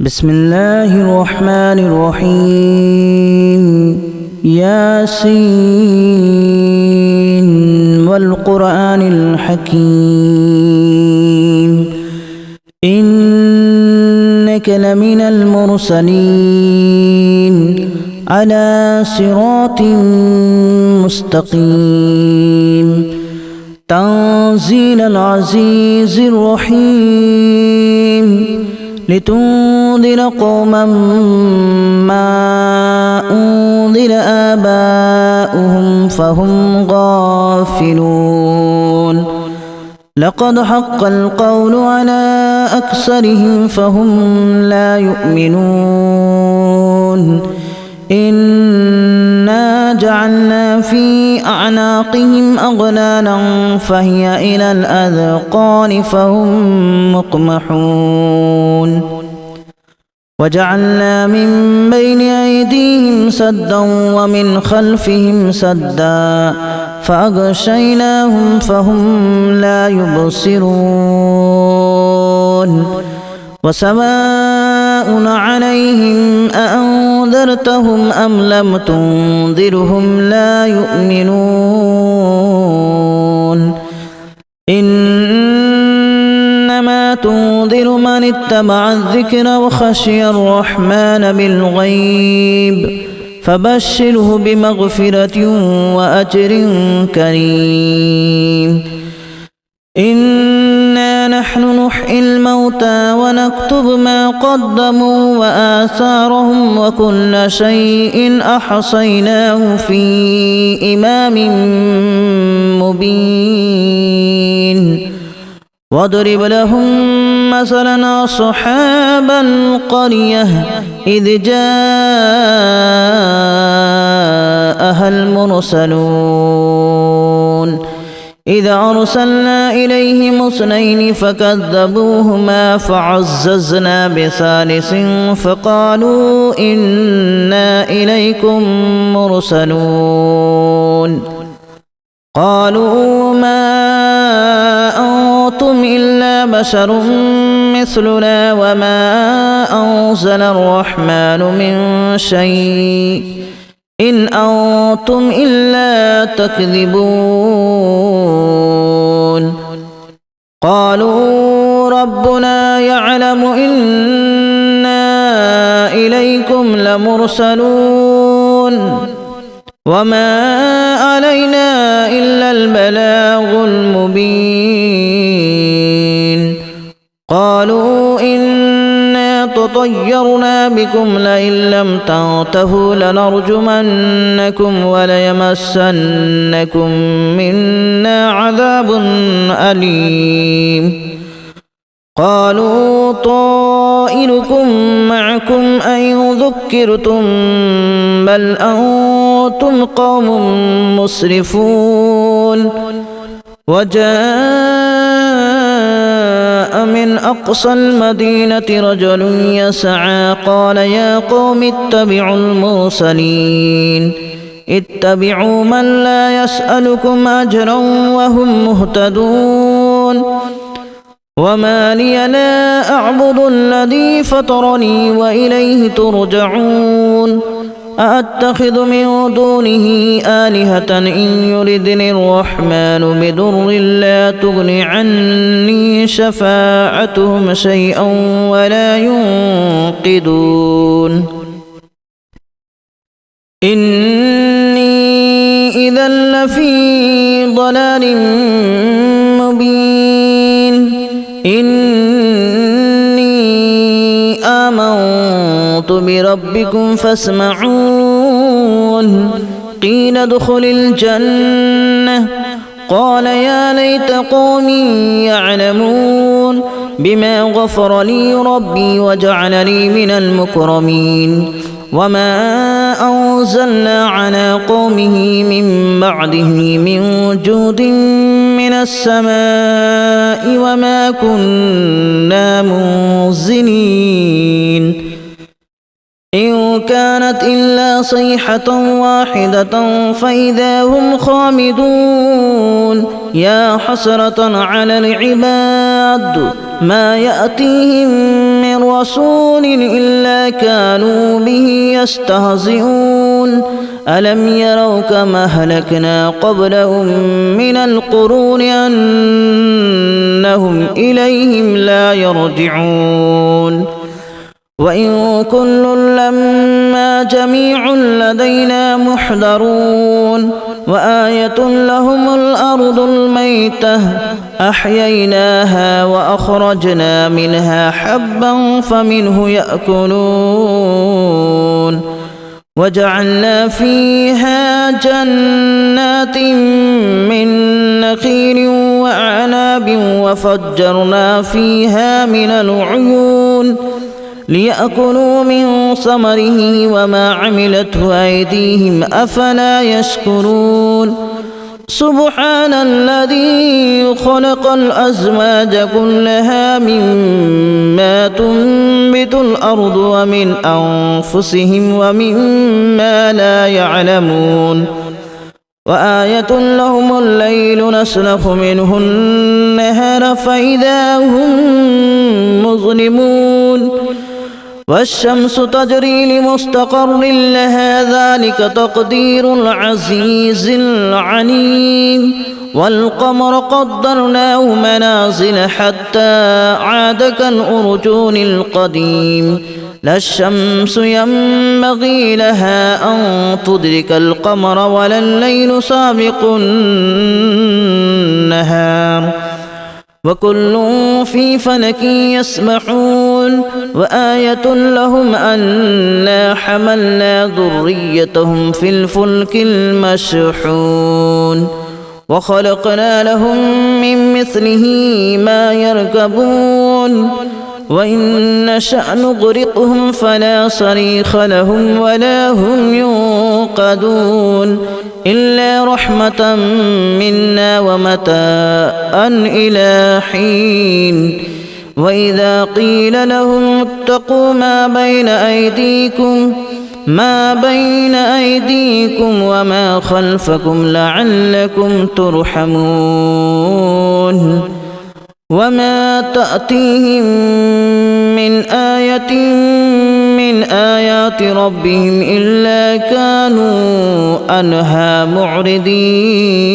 بسم الله الرحمن الرحيم ياسين والقرآن الحكيم إنك لمن المرسلين على صراط مستقيم تنزيل العزيز الرحيم لتنذر قوما ما أنذر آباؤهم فهم غافلون لقد حق القول على أكثرهم فهم لا يؤمنون إنا جعلنا في أعناقهم أغلالا فهي إلى الأذقان فهم مقمحون وجعلنا من بين أيديهم سدا ومن خلفهم سدا فأغشيناهم فهم لا يبصرون وسواء عليهم أأنذرتهم أم لم تنذرهم لا يؤمنون إنما تنذر من اتبع الذكر وخشي الرحمن بالغيب فبشره بمغفرة وأجر كريم إنا نحن نحيي الموتى ونكتب ما قدموا وآثارهم وكل شيء أحصيناه في إمام مبين واضرب لهم مثلا أصحاب القرية إذ جاءها المرسلون إذا أرسلنا إليهم اثنين فكذبوهما فعززنا بثالث فقالوا إنا إليكم مرسلون قالوا ما أنتم إلا بشر مثلنا وما أنزل الرحمن من شيء إن أنتم إلا تكذبون قالوا ربنا يعلم إنا إليكم لمرسلون وما علينا إلا البلاغ المبين قالوا إنا تطيرنا بكم لئن لم تنتهوا لنرجمنكم وليمسنكم منا عذاب أليم قالوا طائركم معكم أن ذكرتم بل أنتم قوم مسرفون وجاء من أقصى المدينة رجل يسعى قال يا قوم اتبعوا المرسلين اتبعوا من لا يسألكم أجرا وهم مهتدون وما لي لا أعبد الذي فطرني وإليه ترجعون أأتخذ من دونه آلهة إن يردني الرحمن بضر لا تغن عني شفاعتهم شيئا ولا ينقذون إني إذا لفي ضلال مبين إني آمنت بربكم فاسمعون قيل ادخل الجنة قال يا ليت قومي يعلمون بما غفر لي ربي وجعلني من المكرمين وما أنزلنا على قومه من بعده من جود من السماء وما كنا منزلين إن كانت إلا صيحة واحدة فإذا هم خامدون يا حسرة على العباد ما يأتيهم من رسول إلا كانوا به يستهزئون ألم يروا كما أهلكنا قبلهم من القرون أنهم إليهم لا يرجعون وإن كل لما جميع لدينا محضرون وآية لهم الأرض الميتة أحييناها وأخرجنا منها حبا فمنه يأكلون وجعلنا فيها جنات من نخيل وأعناب وفجرنا فيها من العيون ليأكلوا من ثمره وما عملته أيديهم أفلا يشكرون سبحان الذي خلق الأزواج كلها مما تنبت الأرض ومن أنفسهم ومما لا يعلمون وآية لهم الليل نسلخ منه النهار فإذا هم مظلمون والشمس تجري لمستقر لها ذلك تقدير العزيز العليم والقمر قدرناه منازل حتى عاد كالأرجون القديم لا الشمس ينبغي لها أن تدرك القمر ولا الليل سابق النهار وكل في فلك يسبحون وآية لهم أنا حملنا ذريتهم في الفلك المشحون وخلقنا لهم من مثله ما يركبون وإن نشأ نغرقهم فلا صريخ لهم ولا هم ينقذون إلا رحمة منا ومتاعا إلى حين وإذا قيل لهم اتقوا ما بين أيديكم وما خلفكم لعلكم ترحمون وما تأتيهم من آية من آيات ربهم إلا كانوا عنها معرضين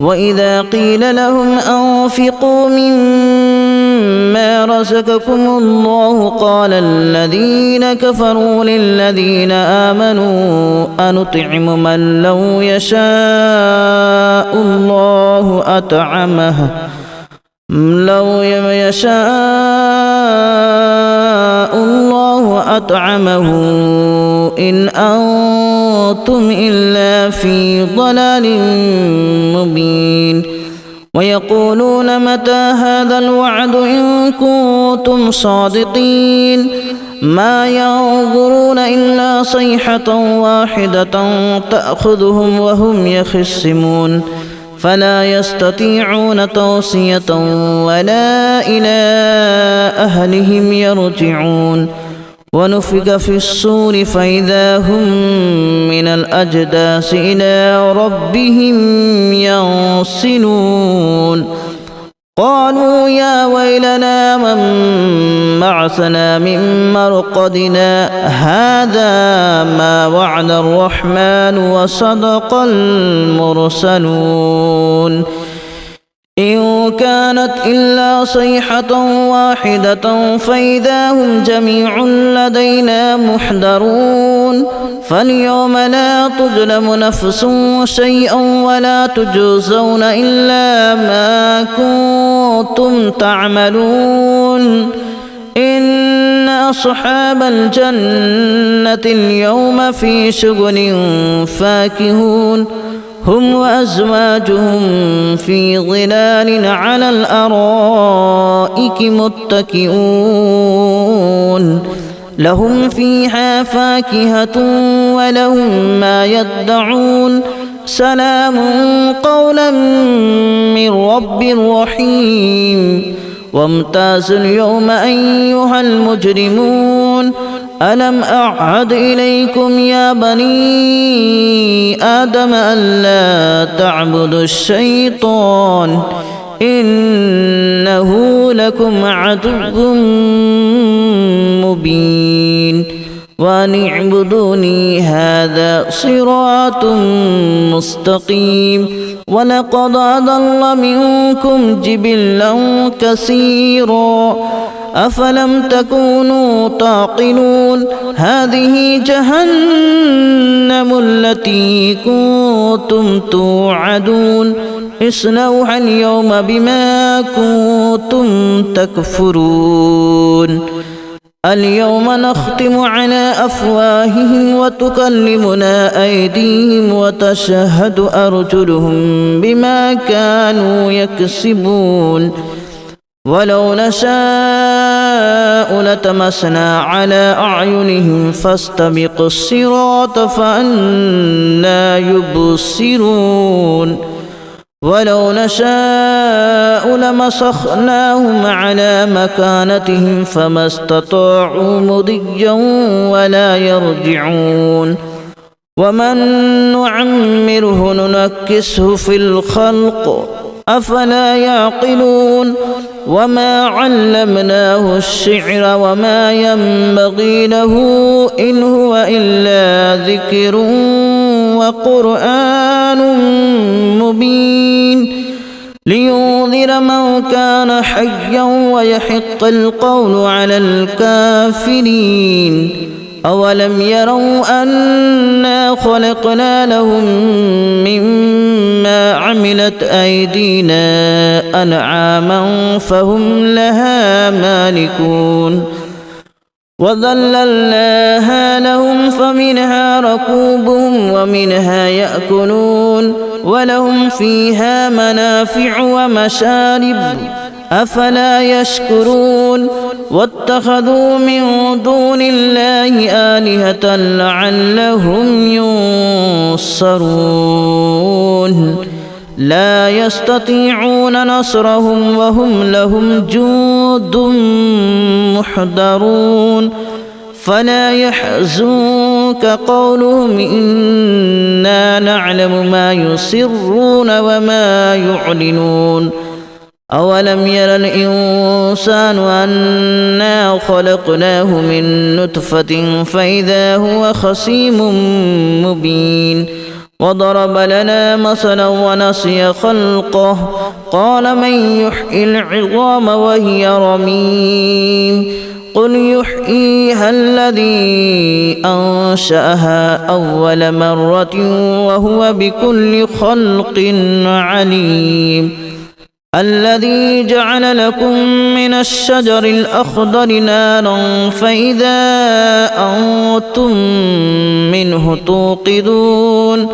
وإذا قيل لهم أنفقوا مما رزقكم الله قال الذين كفروا للذين آمنوا أنطعم من لو يشاء الله أطعمه إن أنتم إلا في ضلال مبين ويقولون متى هذا الوعد إن كنتم صادقين ما ينظرون إلا صيحة واحدة تأخذهم وهم يخصمون فلا يستطيعون توصية ولا إلى أهلهم يرجعون ونفخ في الصور فإذا هم من الأجداث إلى ربهم ينسلون قالوا يا ويلنا من بعثنا من مرقدنا هذا ما وعد الرحمن وصدق المرسلون إن كانت إلا صيحة واحدة فإذا هم جميع لدينا محضرون فاليوم لا تظلم نفس شيئا ولا تجزون إلا ما كنتم تعملون إن أصحاب الجنة اليوم في شغل فاكهون هم وأزواجهم في ظلال على الأرائك متكئون لهم فيها فاكهة ولهم ما يدعون سلام قولا من رب رحيم وامتازوا اليوم أيها المجرمون ألم أعهد إليكم يا بني آدم ألا تعبدوا الشيطان إنه لكم عدو مبين وأن اعبدوني هذا صراط مستقيم ولقد أضل منكم جبلا كثيرا أفلم تكونوا تعقلون هذه جهنم التي كنتم توعدون اصلوها اليوم بما كنتم تكفرون اليوم نختم على أفواههم وتكلمنا أيديهم وتشهد أرجلهم بما كانوا يكسبون ولو نشاء لتمسنا على أعينهم فاستبقوا الصراط فأنى يبصرون ولو نشاء لمسخناهم على مكانتهم فما استطاعوا مضيا ولا يرجعون ومن نعمره ننكسه في الخلق أفلا يعقلون وما علمناه الشعر وما ينبغي له إن هو إلا ذكر وقرآن مبين لينذر من كان حيا ويحق القول على الكافرين أولم يروا أنا خلقنا لهم مما عملت أيدينا أنعاما فهم لها مالكون وذللناها لهم فمنها ركوبهم ومنها يأكلون ولهم فيها منافع ومشارب أفلا يشكرون واتخذوا من دون الله آلهة لعلهم ينصرون لا يستطيعون نصرهم وهم لهم جند محضرون فلا يحزنك قولهم إنا نعلم ما يسرون وما يعلنون أولم ير الإنسان أنا خلقناه من نطفة فإذا هو خصيم مبين وضرب لنا مثلا ونسي خلقه قال من يحيي العظام وهي رميم قل يحييها الذي أنشأها أول مرة وهو بكل خلق عليم الذي جعل لكم من الشجر الأخضر نارا فإذا أنتم منه توقدون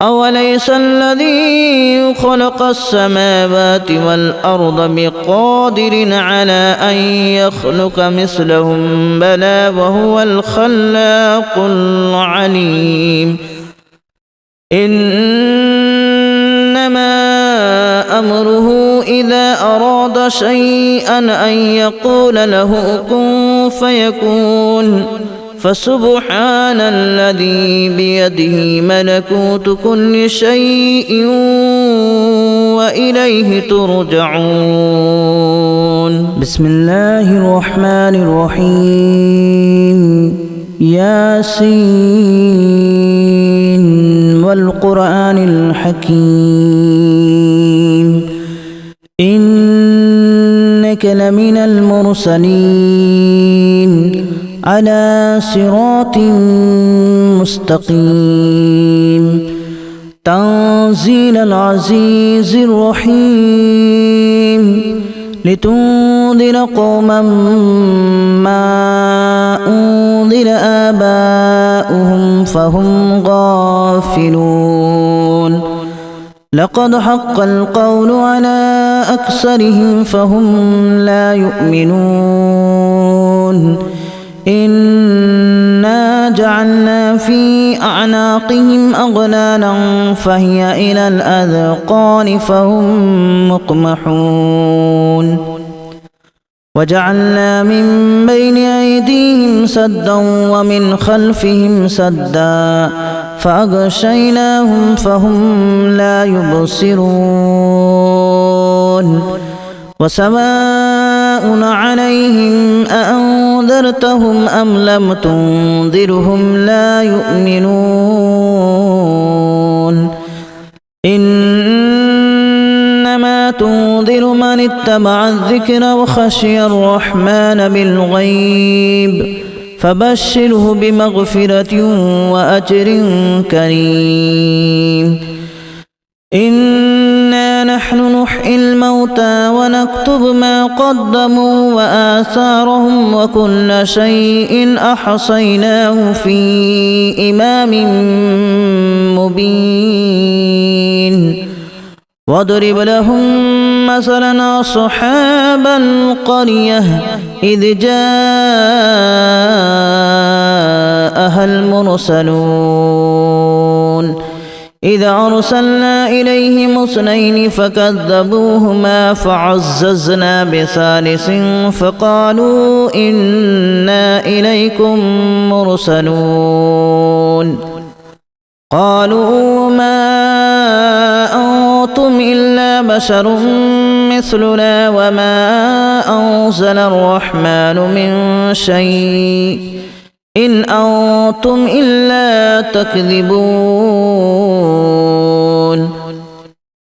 أوليس الذي خلق السماوات والأرض بقادر على أن يخلق مثلهم بلى وهو الخلاق العليم إنما أمره إذا أراد شيئا أن يقول له كن فيكون فسبحان الذي بيده ملكوت كل شيء وإليه ترجعون بسم الله الرحمن الرحيم ياسين والقرآن الحكيم إنك لمن المرسلين على صراط مستقيم تنزيل العزيز الرحيم لتنذر قوما ما أنذر آباؤهم فهم غافلون لقد حق القول على أكثرهم فهم لا يؤمنون إنا جعلنا في أعناقهم أغلالا فهي إلى الأذقان فهم مقمحون وجعلنا من بين أيديهم سدا ومن خلفهم سدا فأغشيناهم فهم لا يبصرون وسواء عليهم أأنذرتهم أم لم تنذرهم لا يؤمنون إنما تنذر من اتبع الذكر وخشي الرحمن بالغيب فبشره بمغفرة وأجر كريم إنا نحن نحيي الموتى ونكتب ما قدموا وآثارهم وكل شيء أحصيناه في إمام مبين واضرب لهم مثلا أصحاب القرية إذ جاءها المرسلون إذ أرسلنا إليهم 2 فكذبوهما فعززنا بثالث فقالوا إنا إليكم مرسلون قالوا ما أنتم إلا بشر مثلنا وما أنزل الرحمن من شيء إن أنتم إلا تكذبون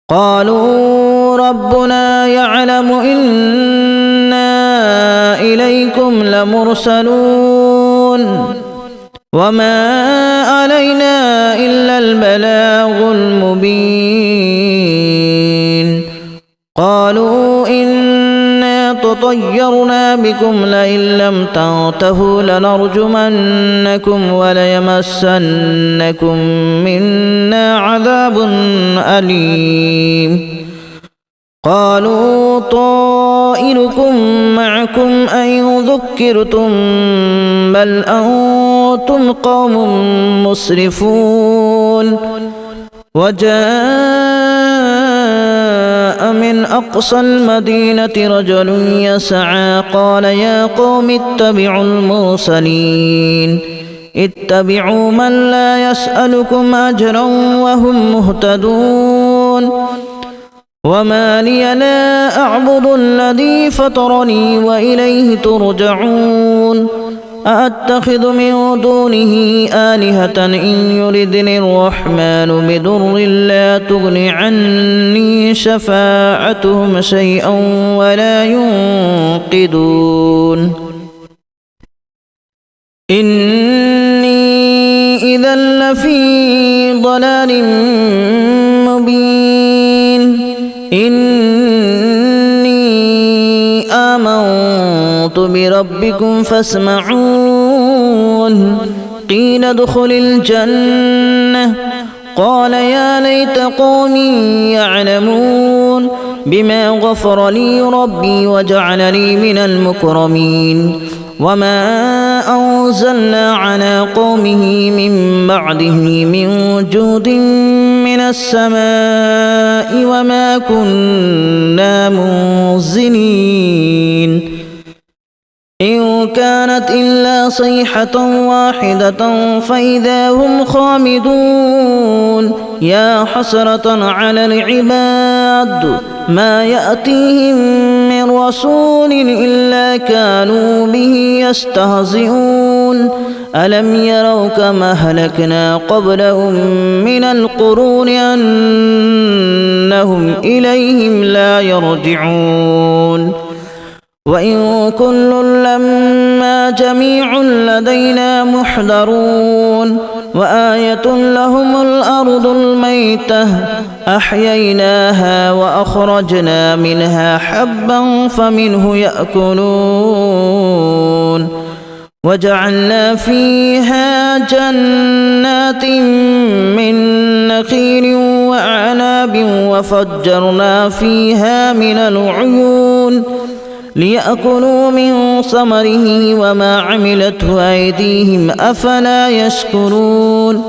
قالوا ربنا يعلم إنا إليكم لمرسلون وما علينا إلا البلاغ المبين قالوا إنا تطيرنا بكم لئن لم تنتهوا لنرجمنكم وليمسنكم منا عذاب أليم قالوا طائركم معكم أن ذكرتم بل أنتم قوم مسرفون وجاء من أقصى المدينة رجل يسعى قال يا قوم اتبعوا المرسلين اتبعوا من لا يسألكم أجرا وهم مهتدون وما لي لا أعبد الذي فطرني وإليه ترجعون أأتخذ من دونه آلهة إن يردني الرحمن بضر لا تغن عني شفاعتهم شيئا ولا ينقذون إني إذا لفي ضلال مبين إني آمنت بربكم فاسمعون قيل ادخل الجنة قال يا ليت قومي يعلمون بما غفر لي ربي وجعلني من المكرمين وما أنزلنا على قومه من بعده من جود من السماء وما كنا منزلين إن كانت إلا صيحة واحدة فإذا هم خامدون يا حسرة على العباد ما يأتيهم من رسول إلا كانوا به يستهزئون ألم يروا كما أهلكنا قبلهم من القرون أنهم إليهم لا يرجعون وإن كل لما جميع لدينا محضرون وآية لهم الأرض الميتة أحييناها وأخرجنا منها حبا فمنه يأكلون وجعلنا فيها جنات من نخيل وأعناب وفجرنا فيها من العيون ليأكلوا من ثمره وما عملته أيديهم أفلا يشكرون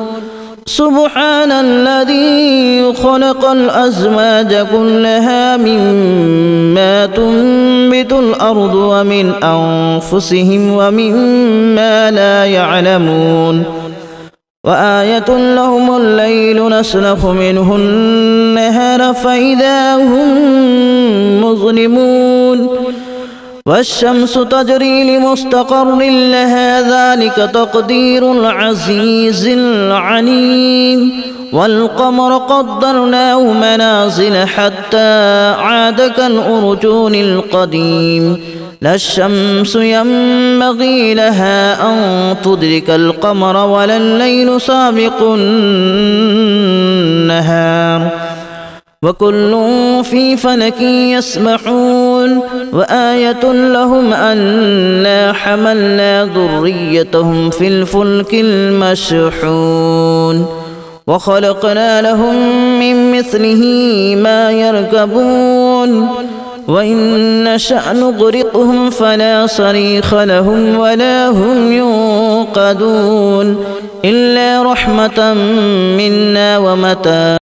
سبحان الذي خلق الأزواج كلها مما تنبت الأرض ومن أنفسهم ومما لا يعلمون وآية لهم الليل نسلخ منه النهار فإذا هم مظلمون والشمس تجري لمستقر لها ذلك تقدير العزيز العليم والقمر قدرناه منازل حتى عاد كالأرجون القديم لا الشمس ينبغي لها أن تدرك القمر ولا الليل سابق النهار وكل في فلك يسبحون وآية لهم أنا حملنا ذريتهم في الفلك المشحون وخلقنا لهم من مثله ما يركبون وإن نشأ نغرقهم فلا صريخ لهم ولا هم ينقذون إلا رحمة منا ومتاعا